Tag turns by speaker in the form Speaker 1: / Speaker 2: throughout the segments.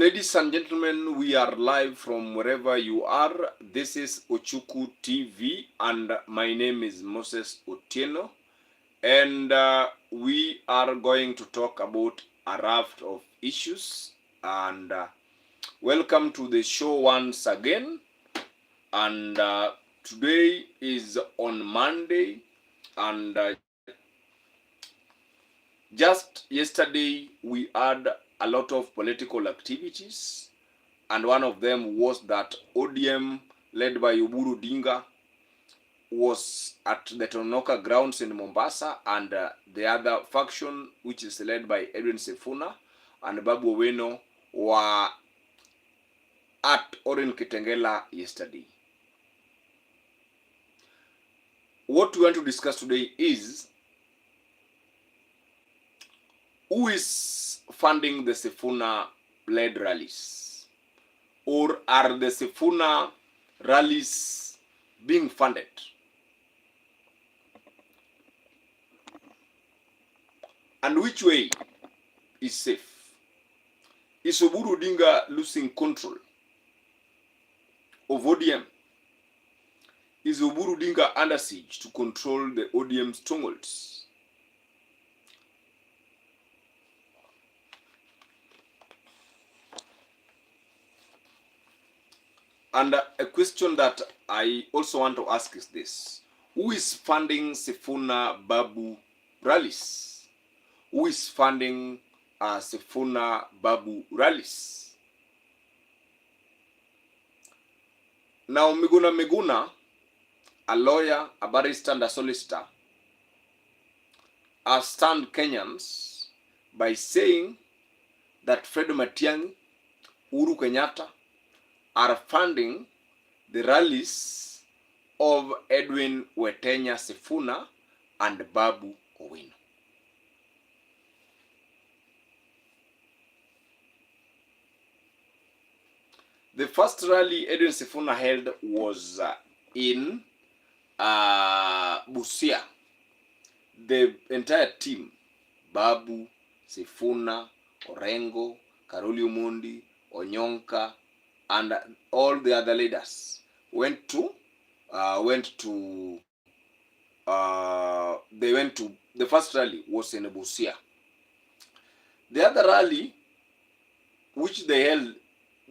Speaker 1: Ladies and gentlemen, we are live from wherever you are. This is Ochuku TV and my name is Moses Otieno, and we are going to talk about a raft of issues, and welcome to the show once again. And today is on Monday, and just yesterday we had a lot of political activities, and one of them was that ODM led by Oburu Dinga was at the Tononoka grounds in Mombasa, and the other faction, which is led by Edwin Sifuna and Babu Owino, were at Orin Kitengela yesterday. What we want to discuss today is who is funding the Sifuna-led rallies, or are the Sifuna rallies being funded? And which way is safe? Is Oburu Dinga losing control of ODM? Is Oburu Dinga under siege to control the ODM strongholds? And a question that I also want to ask is this: who is funding Sifuna Babu rallies? Who is funding Sifuna Babu rallies? Now, Miguna, a lawyer, a barrister, and a solicitor, have stunned Kenyans by saying that Fred Matiang'i, Uhuru Kenyatta, are funding the rallies of Edwin Wetenya Sifuna and Babu Owino. The first rally Edwin Sifuna held was in Busia. The entire team, Babu, Sifuna, Orengo, Karoli Omondi, Onyonka, and all the other leaders went to the first rally was in Busia. The other rally, which they held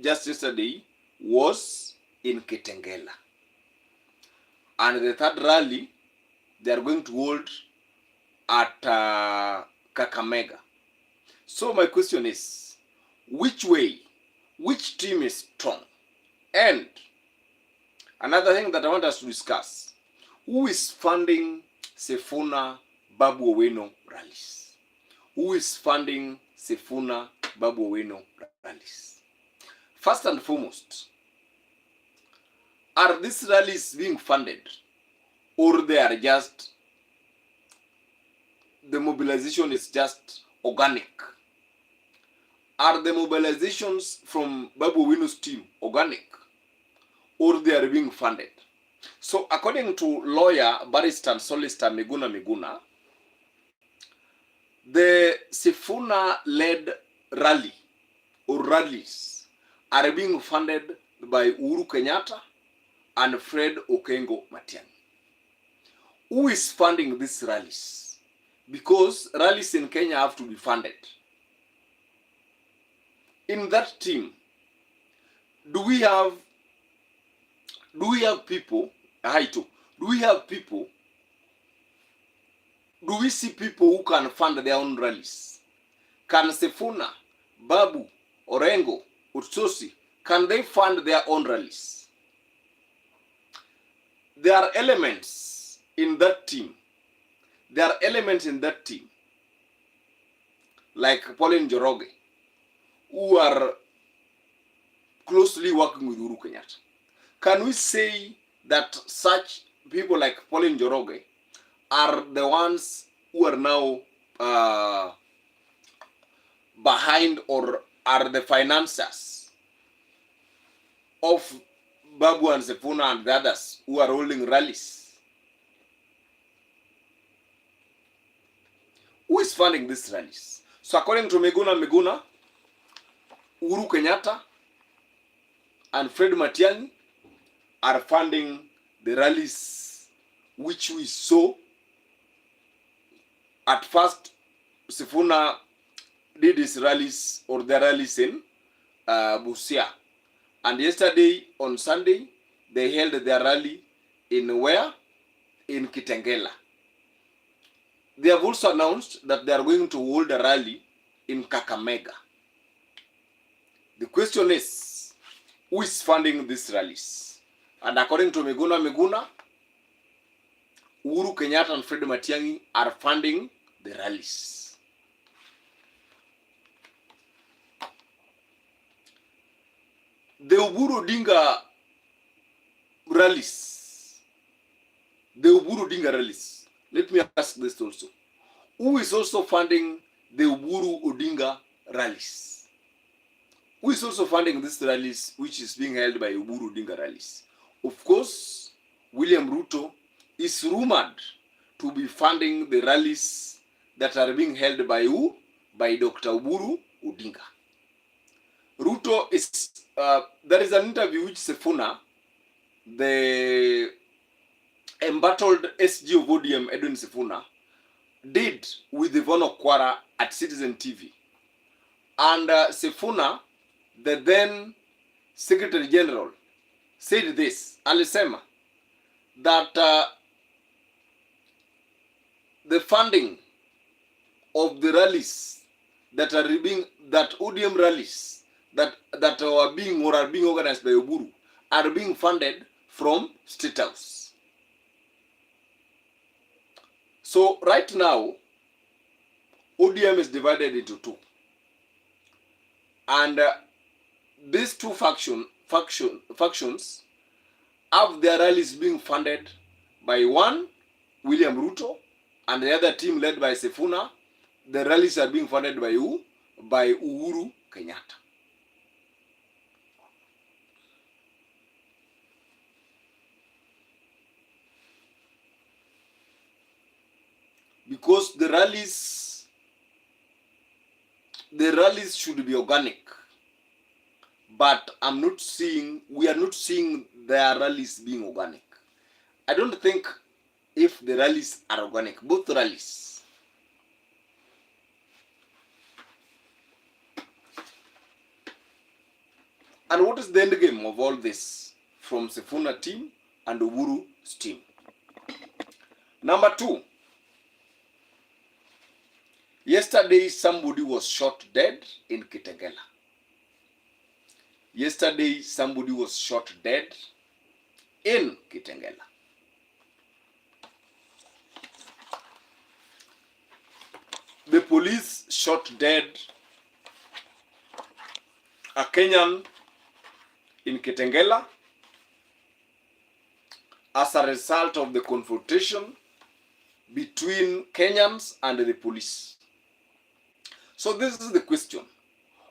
Speaker 1: just yesterday, was in Kitengela. And the third rally they are going to hold at Kakamega. So my question is, which team is strong? And another thing that I want us to discuss, who is funding Sifuna Babu Owino rallies? Who is funding Sifuna Babu Owino rallies? First and foremost, are these rallies being funded, or they are just, the mobilization is just organic? Are the mobilizations from Babu Owino's team organic, or they are being funded? So according to lawyer, barrister, and solicitor Miguna, the Sifuna-led rally or rallies are being funded by Uhuru Kenyatta and Fred Okengo Matiang'i. Who is funding these rallies? Because rallies in Kenya have to be funded. In that team, do we see people who can fund their own rallies? Can Sifuna, Babu, Orengo, Utsosi, can they fund their own rallies? There are elements in that team. Like Pauline Njoroge, who are closely working with Uhuru Kenyatta. Can we say that such people like Pauline Njoroge are the ones who are now behind, or are the financiers of Babu and Sifuna and the others who are holding rallies? Who is funding these rallies? So according to Miguna, Uhuru Kenyatta and Fred Matiang'i are funding the rallies which we saw. At first, Sifuna did his rallies or the rallies in Busia. And yesterday, on Sunday, they held their rally in where? In Kitengela. They have also announced that they are going to hold a rally in Kakamega. The question is, who is funding these rallies? And according to Miguna, Uhuru Kenyatta and Fred Matiang'i are funding the rallies. The Uburu Dinga rallies. Let me ask this also. Who is also funding the Uburu Odinga rallies? Who is also funding these rallies which is being held by Uburu Odinga rallies? Of course, William Ruto is rumored to be funding the rallies that are being held by who? By Dr. Uburu Odinga. Ruto is, there is an interview which Sifuna, the embattled SG of ODM, Edwin Sifuna, did with Yvonne Okwara at Citizen TV. And Sifuna, the then Secretary General, said this, alisema, that the funding of the rallies that are being, that ODM rallies that are being or are being organized by Uburu are being funded from State House. So right now, ODM is divided into two. And these two factions have their rallies being funded by one, William Ruto, and the other team led by Sifuna. The rallies are being funded by who? By Uhuru Kenyatta. Because the rallies should be organic. But we are not seeing their rallies being organic. I don't think if the rallies are organic, both rallies. And what is the end game of all this from Sifuna team and Uburu's team? Number two, yesterday somebody was shot dead in Kitengela. Yesterday somebody was shot dead in Kitengela. The police shot dead a Kenyan in Kitengela as a result of the confrontation between Kenyans and the police. So this is the question.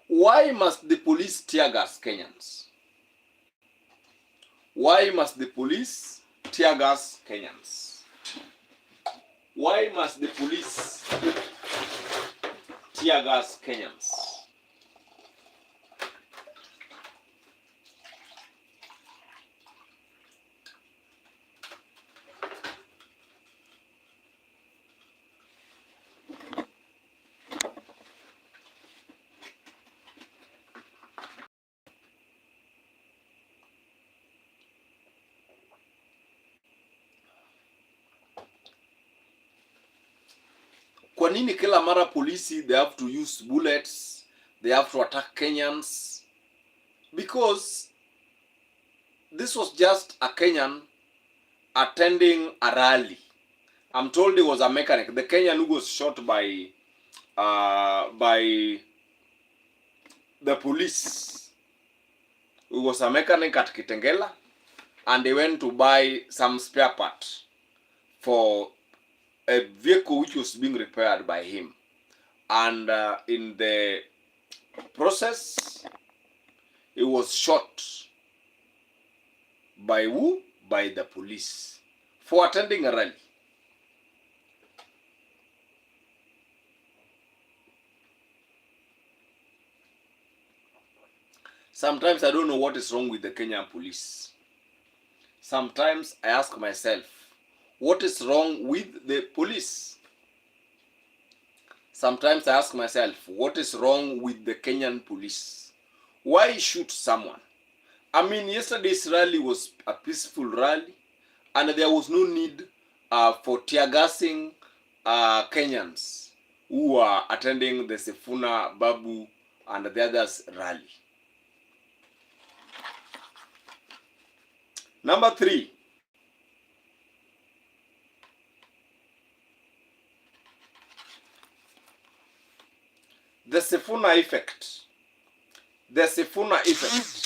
Speaker 1: Why must the police tear gas Kenyans? Why must the police tear gas Kenyans? Why must the police tear gas Kenyans? Kwa nini kila mara polisi they have to use bullets, they have to attack Kenyans? Because this was just a Kenyan attending a rally. I'm told he was a mechanic. The Kenyan who was shot by the police, who was a mechanic at Kitengela, and they went to buy some spare part for a vehicle which was being repaired by him. And in the process, he was shot by who? By the police for attending a rally. Sometimes I don't know what is wrong with the Kenyan police. Sometimes I ask myself, what is wrong with the police? Sometimes I ask myself, what is wrong with the Kenyan police? Why shoot someone? I mean, yesterday's rally was a peaceful rally, and there was no need for tear gassing Kenyans who are attending the Sifuna, Babu, and the others rally. Number 3, the Sifuna effect. The Sifuna effect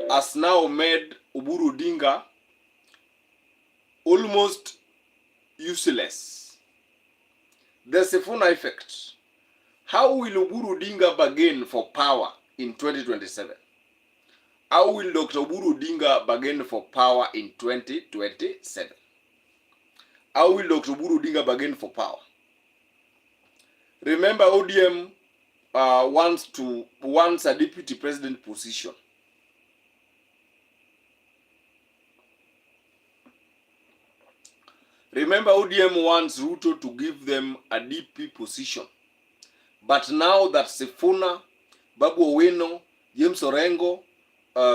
Speaker 1: has now made Oburu Odinga almost useless. The Sifuna effect. How will Oburu Odinga bargain for power in 2027? How will Dr. Oburu Odinga bargain for power in 2027? How will Dr. Oburu Odinga bargain for power? Remember, ODM wants a deputy president position. Remember, ODM wants Ruto to give them a DP position. But now that Sifuna, Babu Owino, James Orengo,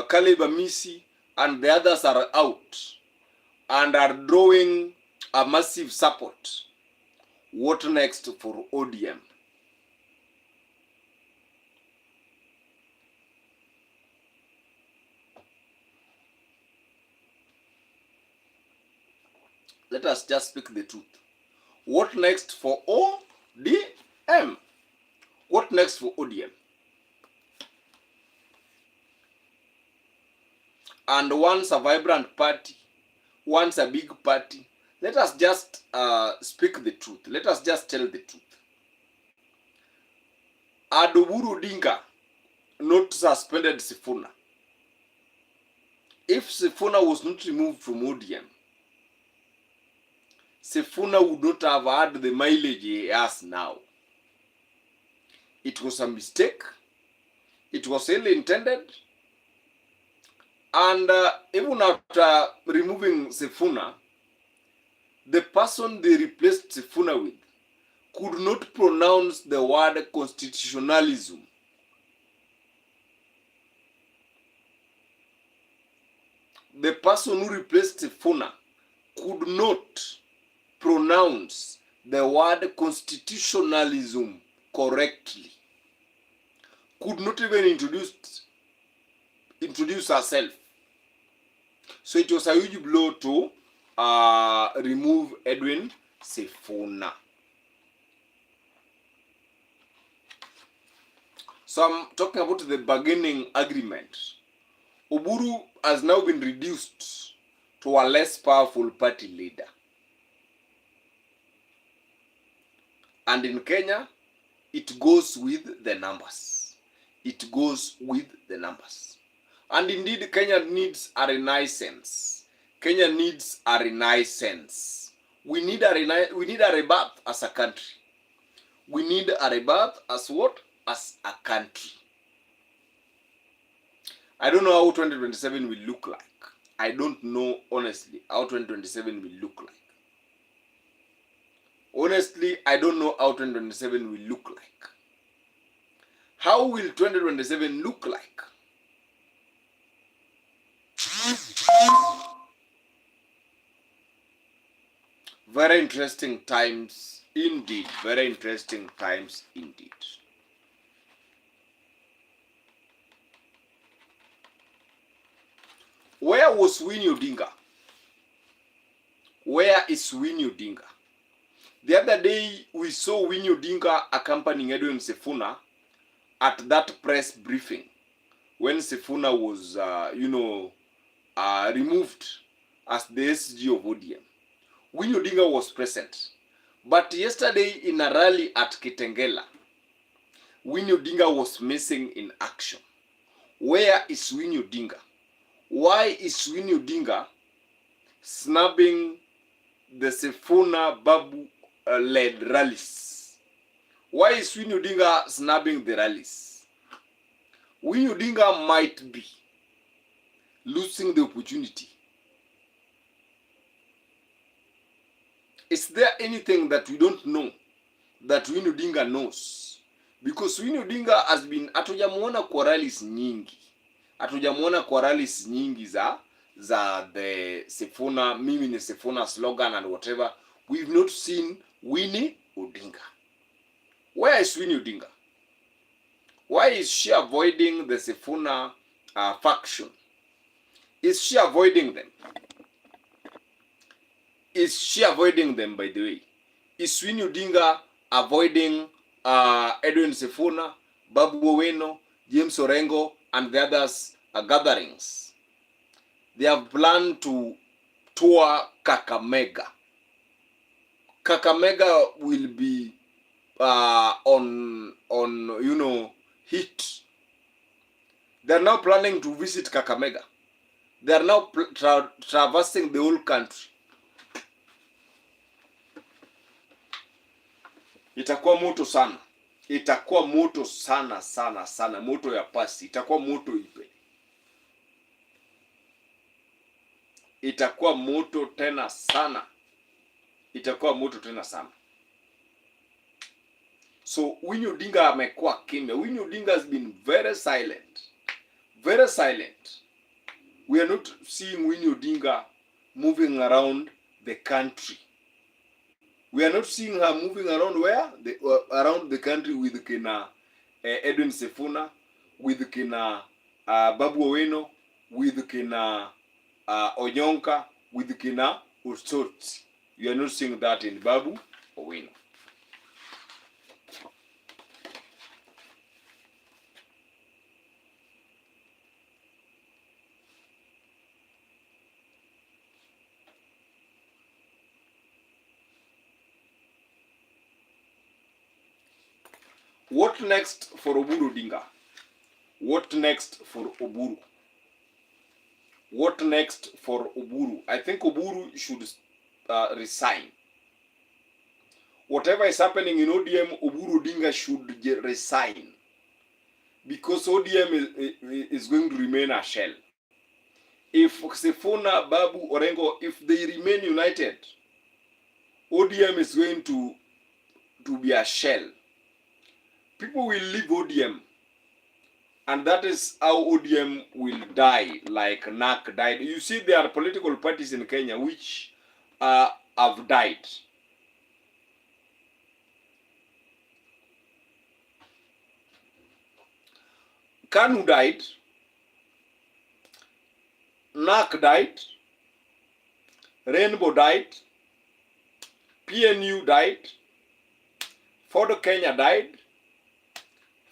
Speaker 1: Caleb Amisi, and the others are out and are drawing a massive support, what next for ODM? Let us just speak the truth. What next for ODM? What next for ODM? And once a vibrant party, once a big party, let us just speak the truth. Let us just tell the truth. Had Oburu Odinga not suspended Sifuna, if Sifuna was not removed from ODM, Sifuna would not have had the mileage he has now. It was a mistake. It was ill-intended. And even after removing Sifuna, the person they replaced Sifuna with could not pronounce the word constitutionalism. The person who replaced Sifuna could not pronounce the word constitutionalism correctly. Could not even introduce herself. So it was a huge blow to remove Edwin Sifuna. So I'm talking about the bargaining agreement. Oburu has now been reduced to a less powerful party leader. And in Kenya, it goes with the numbers. It goes with the numbers. And indeed, Kenya needs a renaissance. Kenya needs a renaissance. We need a rebirth as a country. We need a rebirth as what? As a country. I don't know how 2027 will look like. I don't know, honestly, how 2027 will look like. Honestly, I don't know how 2027 will look like. How will 2027 look like? Very interesting times indeed. Very interesting times indeed. Where was Winnie Odinga? Where is Winnie Odinga? The other day, we saw Winnie Odinga accompanying Edwin Sifuna at that press briefing when Sifuna was, removed as the SG of ODM. Winnie Odinga was present. But yesterday in a rally at Kitengela, Winnie Odinga was missing in action. Where is Winnie Odinga? Why is Winnie Odinga snubbing the Sifuna Babu led rallies? Why is Winnie Odinga snubbing the rallies? Winnie Odinga might be losing the opportunity. Is there anything that we don't know that Winnie Odinga knows? Because Winnie Odinga has been, hatujamuona kwa rallies nyingi, hatujamuona kwa rallies nyingi za the Sifuna, mimi ni Sifuna slogan and whatever. We've not seen Winnie Odinga. Where is Winnie Odinga? Why is she avoiding the Sifuna faction? Is she avoiding them? Is she avoiding them, by the way? Is Winnie Odinga avoiding Edwin Sifuna, Babu Owino, James Orengo, and the others gatherings? They have planned to tour Kakamega. Kakamega will be on heat. They are now planning to visit Kakamega. They are now traversing the whole country. Itakuwa moto sana. Itakuwa moto sana sana sana. Moto ya pasi. Itakuwa moto ipe. Itakuwa moto tena sana. Itakuwa moto tena sana. So Winnie Odinga amekuwa kimya. Winnie Odinga has been very silent. Very silent. We are not seeing Winnie Odinga moving around the country. We are not seeing her moving around where? Around the country with kina Edwin Sifuna, with kina Babu Owino, with kina Onyonka, with kina Ustot. You are not seeing that in Babu Owino. What next for Oburu Odinga? What next for Oburu? What next for Oburu? I think Oburu should resign. Whatever is happening in ODM, Oburu Odinga should resign. Because ODM is going to remain a shell. If Sifuna, Babu, Orengo, if they remain united, ODM is going to be a shell. People will leave ODM, and that is how ODM will die, like NAC died. You see, there are political parties in Kenya which have died. KANU died, NAC died, Rainbow died, PNU died, Ford Kenya died,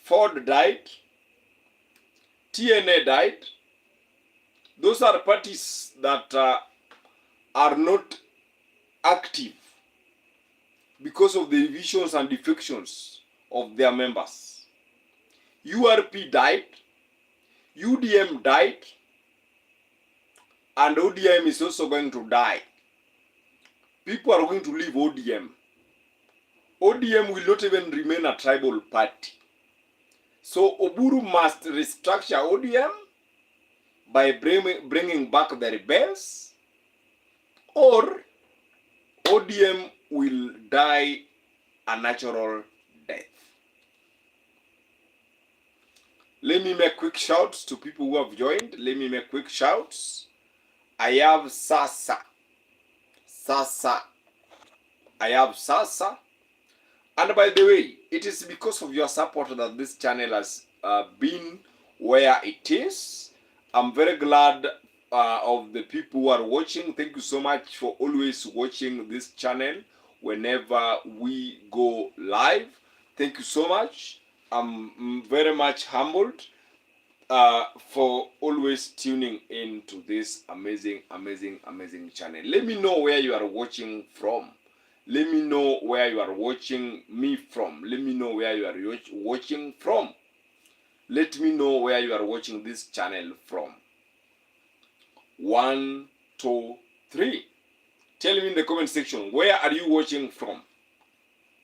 Speaker 1: Ford died, TNA died. Those are parties that are not active because of the divisions and defections of their members. URP died, UDM died, and ODM is also going to die. People are going to leave ODM. ODM will not even remain a tribal party. So Oburu must restructure ODM by bringing back the rebels, or ODM will die a natural death. Let me make quick shouts to people who have joined. Let me make quick shouts. I have Sasa. I have Sasa. And by the way, it is because of your support that this channel has been where it is. I'm very glad of the people who are watching. Thank you so much for always watching this channel whenever we go live. Thank you so much. I'm very much humbled for always tuning in to this amazing channel. Let me know where you are watching from. Let me know where you are watching me from. Let me know where you are watching from. Let me know where you are watching this channel from. 1, 2, 3. Tell me in the comment section, where are you watching from?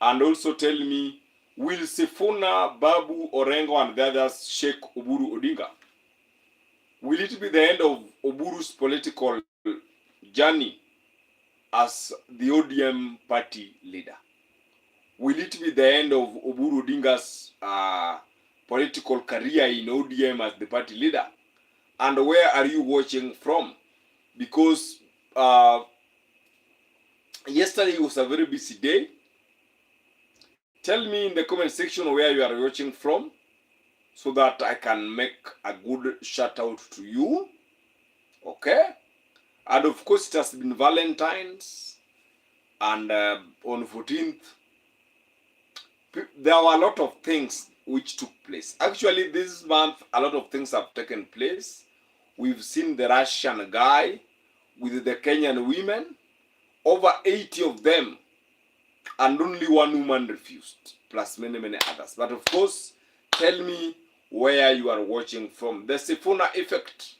Speaker 1: And also tell me Will Sifuna, Babu, Orengo and the others shake Oburu Odinga? Will it be the end of Oburu's political journey as the ODM party leader? Will it be the end of Oburu Odinga's political career in ODM as the party leader? And where are you watching from? Because yesterday was a very busy day. Tell me in the comment section where you are watching from, so that I can make a good shout out to you. Okay? And of course, it has been Valentine's, and on 14th, there were a lot of things which took place. Actually, this month, a lot of things have taken place. We've seen the Russian guy with the Kenyan women, over 80 of them, and only one woman refused, plus many, many others. But of course, tell me where you are watching from. The Sifuna effect,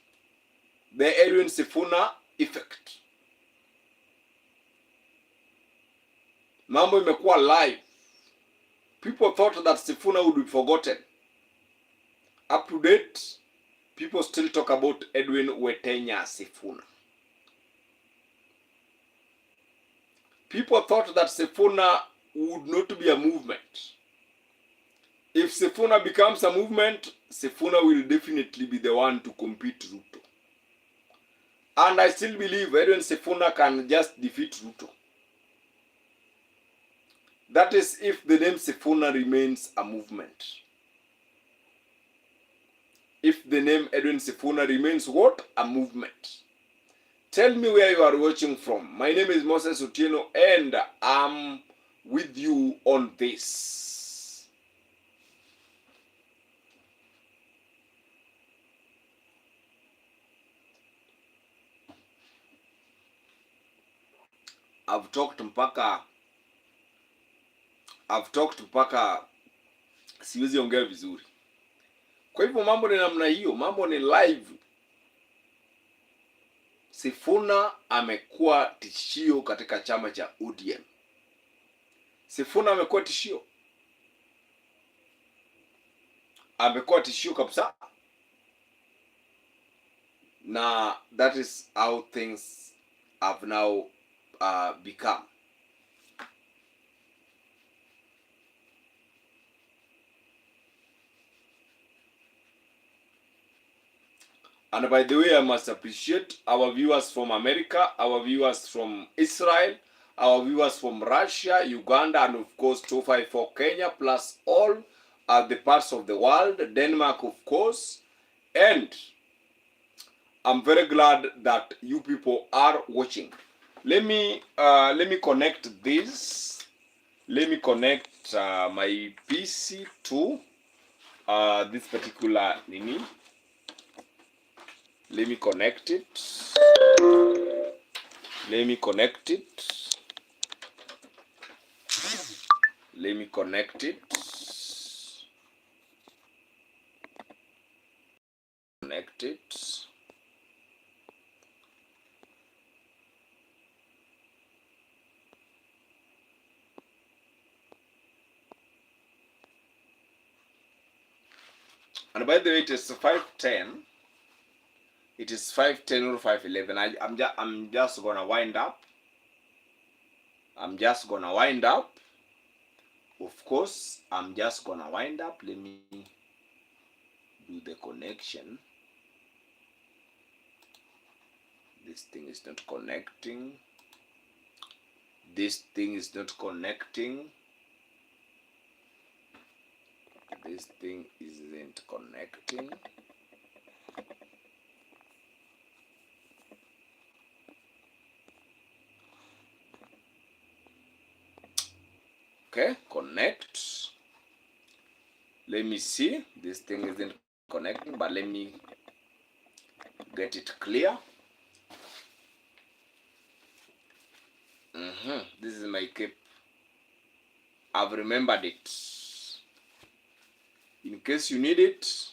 Speaker 1: the Edwin Sifuna effect. Mambo imekuwa live. People thought that Sifuna would be forgotten. Up to date, people still talk about Edwin Wetenya Sifuna. People thought that Sifuna would not be a movement. If Sifuna becomes a movement, Sifuna will definitely be the one to compete Ruto. And I still believe Edwin Sifuna can just defeat Ruto. That is if the name Sifuna remains a movement. If the name Edwin Sifuna remains what? A movement. Tell me where you are watching from. My name is Moses Otieno and I'm with you on this. I've talked mpaka siwezi ongea vizuri. Kwa hivyo mambo ni namna hiyo, mambo ni live. Sifuna amekuwa tishio katika chama cha ODM. Sifuna amekuwa tishio. Amekuwa tishio kabisa. Na that is how things have now become. And by the way, I must appreciate our viewers from America, our viewers from Israel, our viewers from Russia, Uganda, and of course 254 Kenya, plus all the parts of the world, Denmark of course. And I'm very glad that you people are watching. Let me connect this. Let me connect my PC to this particular Nini. Let me connect it. Let me connect it. Let me connect it. Connect it. And by the way, it is 5:10. It is 5:10 or 5:11. I'm just gonna wind up. I'm just gonna wind up. Of course, I'm just gonna wind up. Let me do the connection. This thing is not connecting. This thing is not connecting. This thing isn't connecting. Okay, connect. Let me see. This thing isn't connecting, but let me get it clear. This is my cape. I've remembered it. In case you need it,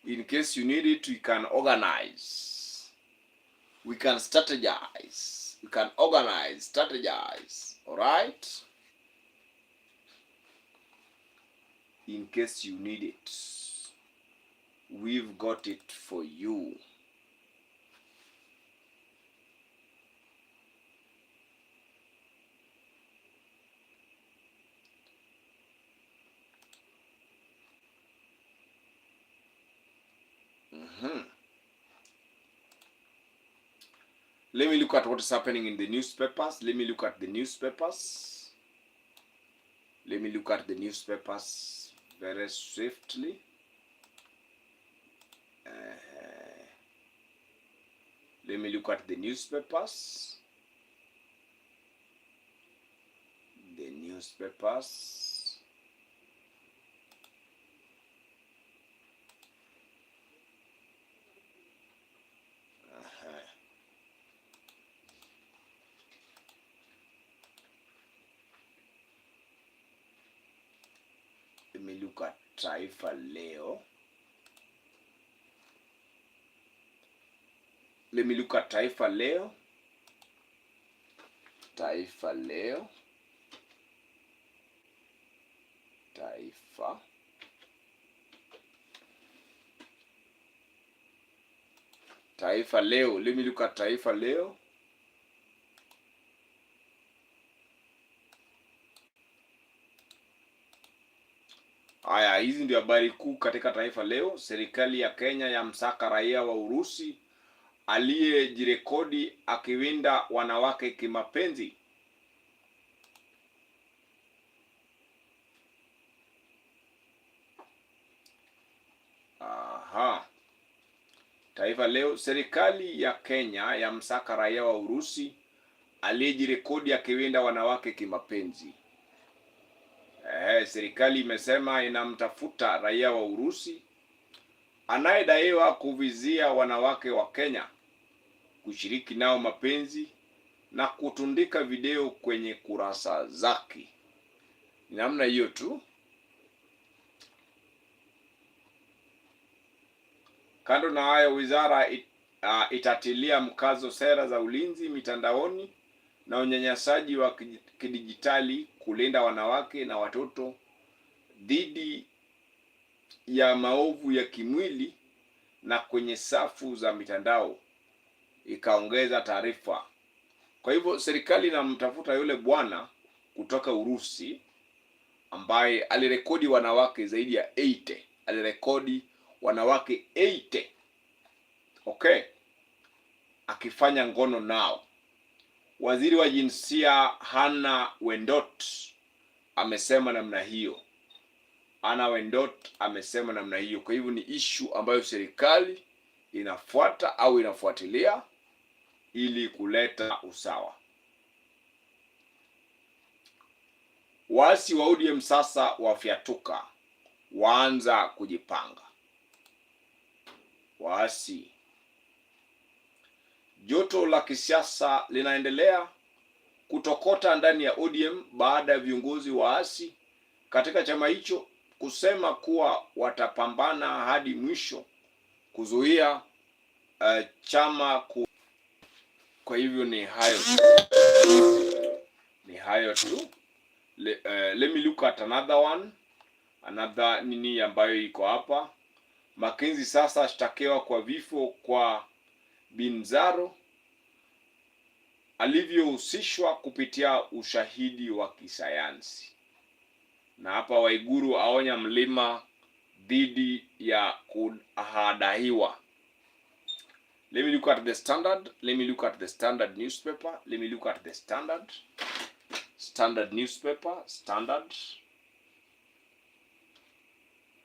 Speaker 1: we can organize. We can strategize. We can organize, strategize. All right? in case you need it. We've got it for you. Let me look at what is happening in the newspapers. Let me look at the newspapers. Let me look at the newspapers very swiftly. Let me look at the newspapers. The newspapers. Let me look at Taifa Leo. Let me look at Taifa Leo. Taifa Leo. Taifa. Taifa Leo. Let me look at Taifa Leo. Haya, hizi ndio habari kuu katika Taifa Leo. Serikali ya Kenya yamsaka raia wa Urusi aliyejirekodi akiwinda wanawake kimapenzi. Taifa Leo, serikali ya Kenya yamsaka raia wa Urusi aliyejirekodi akiwinda wanawake kimapenzi. Serikali imesema inamtafuta raia wa Urusi anayedaiwa kuvizia wanawake wa Kenya, kushiriki nao mapenzi na kutundika video kwenye kurasa zake. Namna hiyo tu. Kando na hayo, wizara itatilia mkazo sera za ulinzi mitandaoni na unyanyasaji wa kidijitali, kulinda wanawake na watoto dhidi ya maovu ya kimwili na kwenye safu za mitandao, ikaongeza taarifa. Kwa hivyo serikali inamtafuta yule bwana kutoka Urusi ambaye alirekodi wanawake zaidi ya 80. Alirekodi wanawake 80. Okay, akifanya ngono nao. Waziri wa jinsia Hana Wendot amesema namna hiyo. Hana Wendot amesema namna hiyo. Kwa hivyo ni issue ambayo serikali inafuata au inafuatilia ili kuleta usawa. Waasi wa ODM sasa wafyatuka, waanza kujipanga. Waasi. Joto la kisiasa linaendelea kutokota ndani ya ODM baada ya viongozi waasi katika chama hicho kusema kuwa watapambana hadi mwisho kuzuia chama Kwa hivyo ni hayo tu. Let me look at another nini ambayo iko hapa. Makenzi sasa ashtakiwa kwa vifo kwa Binzaro alivyohusishwa kupitia ushahidi wa kisayansi. Na hapa Waiguru aonya Mlima dhidi ya kuhadaiwa. Let me look at the Standard. Let me look at the Standard newspaper. Let me look at the Standard newspaper. Standard.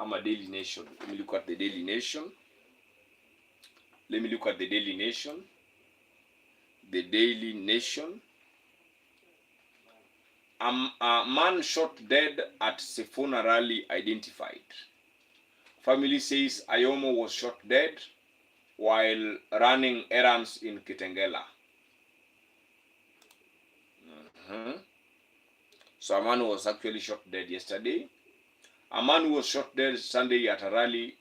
Speaker 1: I'm a Daily Nation. Let me look at the Daily Nation. Let me look at the Daily Nation. The Daily Nation. A man shot dead at Sifuna rally identified. Family says Ayomo was shot dead while running errands in Kitengela. So a man was actually shot dead yesterday. A man was shot dead Sunday at a rally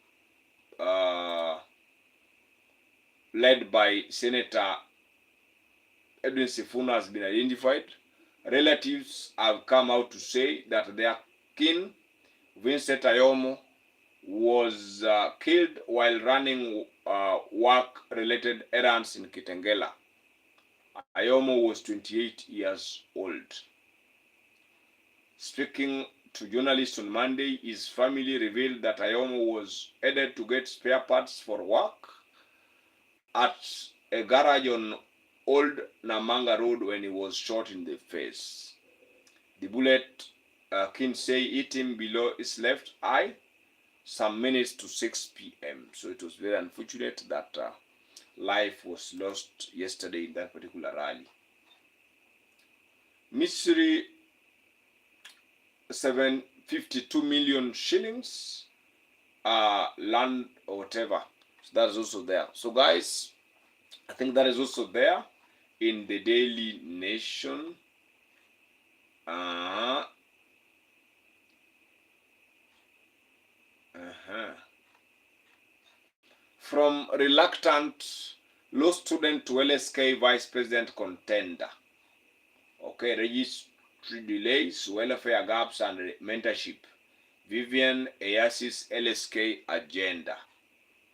Speaker 1: led by Senator Edwin Sifuna has been identified. Relatives have come out to say that their kin Vincent Ayomo was killed while running work-related errands in Kitengela. Ayomo was 28 years old. Speaking to journalists on Monday, his family revealed that Ayomo was headed to get spare parts for work at a garage on Old Namanga Road when he was shot in the face. The bullet, Kinsey, hit him below his left eye some minutes to 6 p.m. So it was very unfortunate that life was lost yesterday in that particular rally. Missouri 752 million shillings land or whatever. So that's also there. So guys, I think that is also there in the Daily Nation. From reluctant law student to LSK vice president contender. Okay, registry delays, welfare gaps, and mentorship. Vivian Ayasi's LSK agenda.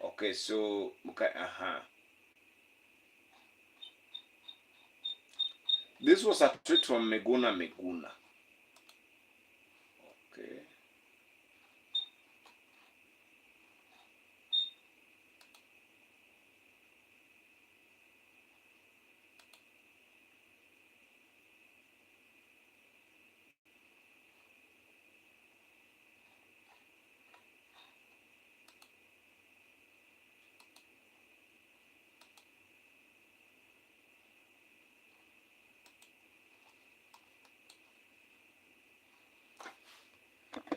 Speaker 1: Okay, so okay, this was a tweet from Meguna. Okay.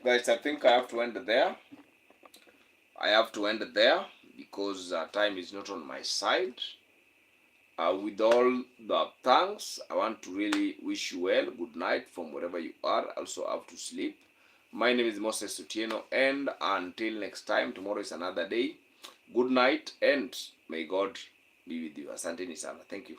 Speaker 1: Guys, I think I have to end there. Because time is not on my side. With all the thanks, I want to really wish you well. Good night from wherever you are. Also have to sleep. My name is Moses Otieno, and until next time, tomorrow is another day. Good night, and may God be with you. Asanteni sana. Thank you.